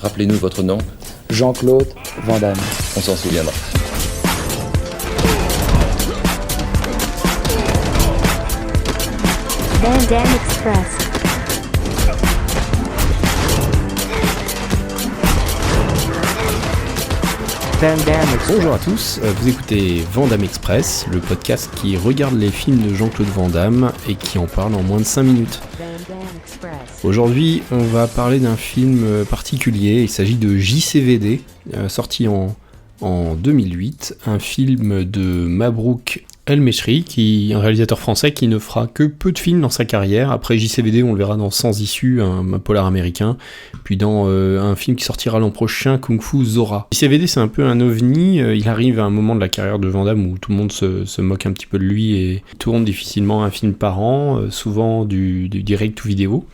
Rappelez-nous votre nom. Jean-Claude Van Damme. On s'en souviendra. Van Damme Express. Van Damme Express. Bonjour à tous, vous écoutez Van Damme Express, le podcast qui regarde les films de Jean-Claude Van Damme et qui en parle en moins de 5 minutes. Aujourd'hui, on va parler d'un film particulier, il s'agit de JCVD, sorti en 2008, un film de Mabrouk El Mechri, qui est un réalisateur français qui ne fera que peu de films dans sa carrière. Après JCVD, on le verra dans Sans Issue, un polar américain, puis dans un film qui sortira l'an prochain, Kung Fu Zora. JCVD, c'est un peu un ovni, il arrive à un moment de la carrière de Van Damme où tout le monde se moque un petit peu de lui et tourne difficilement un film par an, souvent du direct to vidéo.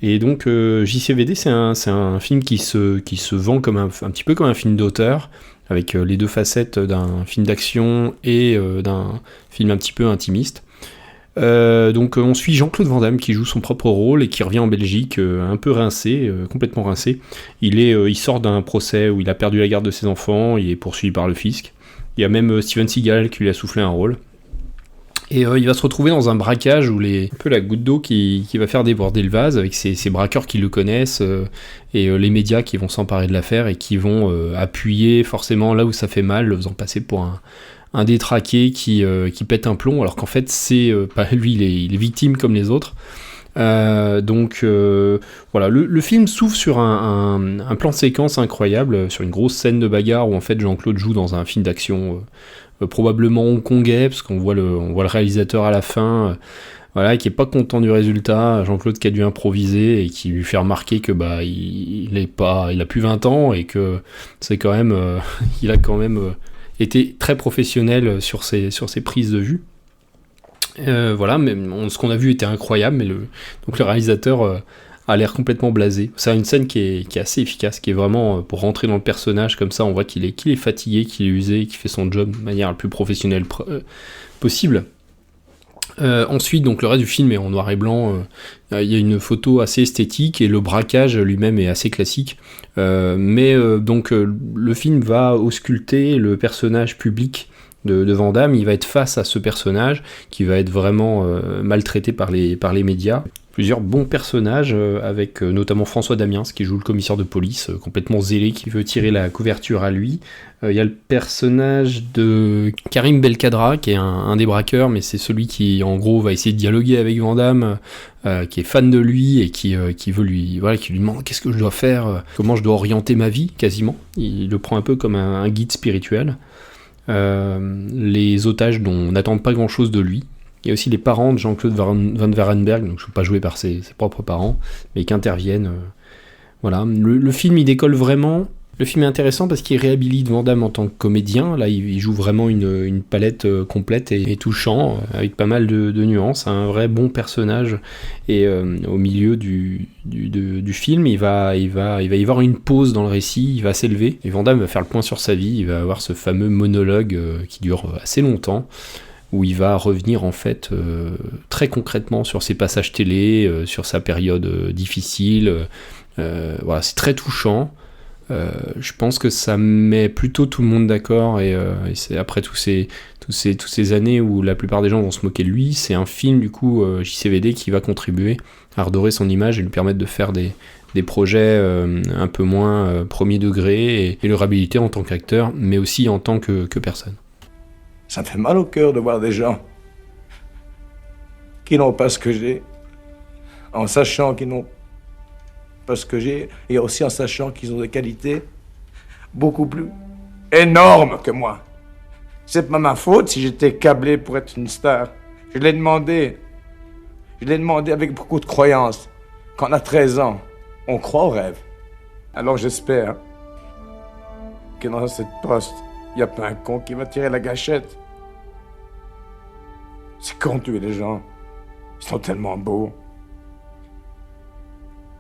Et donc JCVD, c'est un film qui se vend comme un petit peu comme un film d'auteur, avec les deux facettes d'un film d'action et d'un film un petit peu intimiste. Donc on suit Jean-Claude Van Damme qui joue son propre rôle et qui revient en Belgique un peu rincé, complètement rincé. Il sort d'un procès où il a perdu la garde de ses enfants, il est poursuivi par le fisc. Il y a même Steven Seagal qui lui a soufflé un rôle. Et il va se retrouver dans un braquage où un peu la goutte d'eau qui va faire déborder le vase, avec ces braqueurs qui le connaissent, et les médias qui vont s'emparer de l'affaire et qui vont appuyer forcément là où ça fait mal, le faisant passer pour un détraqué qui pète un plomb, alors qu'en fait c'est pas lui, il est victime comme les autres. Voilà, le film s'ouvre sur un plan de séquence incroyable, sur une grosse scène de bagarre où en fait Jean-Claude joue dans un film d'action probablement hongkongais, parce qu'on voit le réalisateur à la fin, voilà, qui est pas content du résultat, Jean-Claude qui a dû improviser et qui lui fait remarquer que il a plus 20 ans et que c'est quand même il a quand même été très professionnel sur ses prises de vue. Voilà, mais ce qu'on a vu était incroyable, mais donc le réalisateur a l'air complètement blasé. C'est une scène qui est assez efficace, qui est vraiment pour rentrer dans le personnage comme ça. On voit qu'il est fatigué, qu'il est usé, qu'il fait son job de manière la plus professionnelle possible. Ensuite, donc le reste du film est en noir et blanc. Il y a une photo assez esthétique et le braquage lui-même est assez classique. Donc le film va ausculter le personnage public de Van Damme. Il va être face à ce personnage qui va être vraiment maltraité par les médias. Plusieurs bons personnages, avec notamment François Damiens qui joue le commissaire de police, complètement zélé, qui veut tirer la couverture à lui. Il y a le personnage de Karim Belkadra, qui est un des braqueurs, mais c'est celui qui, en gros, va essayer de dialoguer avec Van Damme, qui est fan de lui et qui veut qui lui demande qu'est-ce que je dois faire, comment je dois orienter ma vie, quasiment. Il le prend un peu comme un guide spirituel. Les otages dont on n'attend pas grand-chose de lui. Il y a aussi les parents de Jean-Claude Van Warenberg, donc je ne suis pas joué par ses propres parents, mais qui interviennent. Voilà. Le film, il décolle vraiment. Le film est intéressant parce qu'il réhabilite Van Damme en tant que comédien. Là, il joue vraiment une palette complète et touchant, avec pas mal de nuances. Un vrai bon personnage. Et au milieu du film, il va y avoir une pause dans le récit, il va s'élever. Et Van Damme va faire le point sur sa vie. Il va avoir ce fameux monologue qui dure assez longtemps, où il va revenir en fait très concrètement sur ses passages télé, sur sa période difficile. Voilà, c'est très touchant. Je pense que ça met plutôt tout le monde d'accord et c'est après toutes ces années où la plupart des gens vont se moquer de lui, c'est un film du coup JCVD qui va contribuer à redorer son image et lui permettre de faire des projets un peu moins premier degré et le réhabiliter en tant qu'acteur, mais aussi en tant que personne. Ça me fait mal au cœur de voir des gens qui n'ont pas ce que j'ai, en sachant qu'ils n'ont pas ce que j'ai, et aussi en sachant qu'ils ont des qualités beaucoup plus énormes que moi. C'est pas ma faute si j'étais câblé pour être une star. Je l'ai demandé avec beaucoup de croyance. Quand on a 13 ans, on croit au rêve. Alors j'espère que dans cette poste, il n'y a pas un con qui va tirer la gâchette. C'est con de tuer les gens. Ils sont tellement beaux.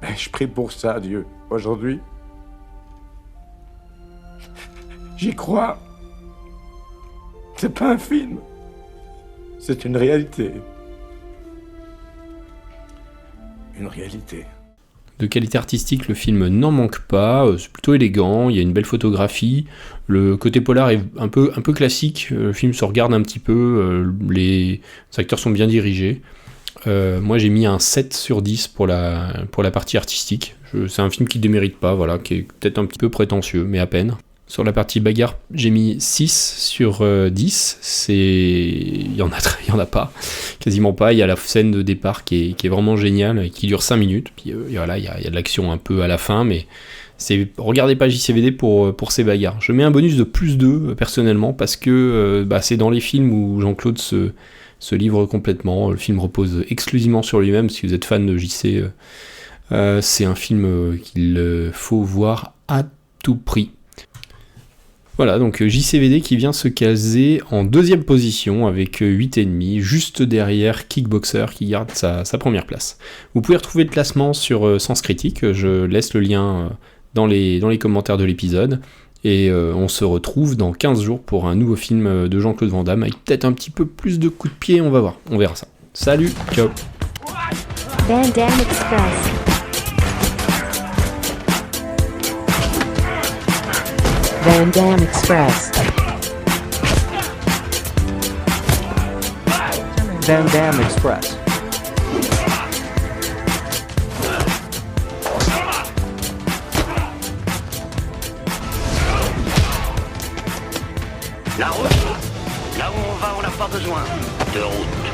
Ben, je prie pour ça, Dieu, aujourd'hui. J'y crois. C'est pas un film. C'est une réalité. Une réalité. De qualité artistique, le film n'en manque pas, c'est plutôt élégant, il y a une belle photographie, le côté polar est un peu classique, le film se regarde un petit peu, les acteurs sont bien dirigés. Moi j'ai mis un 7 sur 10 pour la partie artistique. C'est un film qui ne démérite pas, voilà, qui est peut-être un petit peu prétentieux, mais à peine. Sur la partie bagarre, j'ai mis 6 sur 10. Il y en a pas, quasiment pas. Il y a la scène de départ qui est vraiment géniale et qui dure 5 minutes. Puis voilà, il y a de l'action un peu à la fin, mais regardez pas JCVD pour ces bagarres. Je mets un bonus de plus 2 personnellement parce que c'est dans les films où Jean-Claude se livre complètement. Le film repose exclusivement sur lui-même. Si vous êtes fan de JC, c'est un film qu'il faut voir à tout prix. Voilà, donc JCVD qui vient se caser en 2e position avec 8,5, juste derrière Kickboxer qui garde sa première place. Vous pouvez retrouver le classement sur Sens Critique, je laisse le lien dans les commentaires de l'épisode, et on se retrouve dans 15 jours pour un nouveau film de Jean-Claude Van Damme, avec peut-être un petit peu plus de coups de pied, on va voir, on verra ça. Salut, ciao. Van Damme Express. Van Damme Express. Van Damme Express. La route. Là où on va, on n'a pas besoin de route.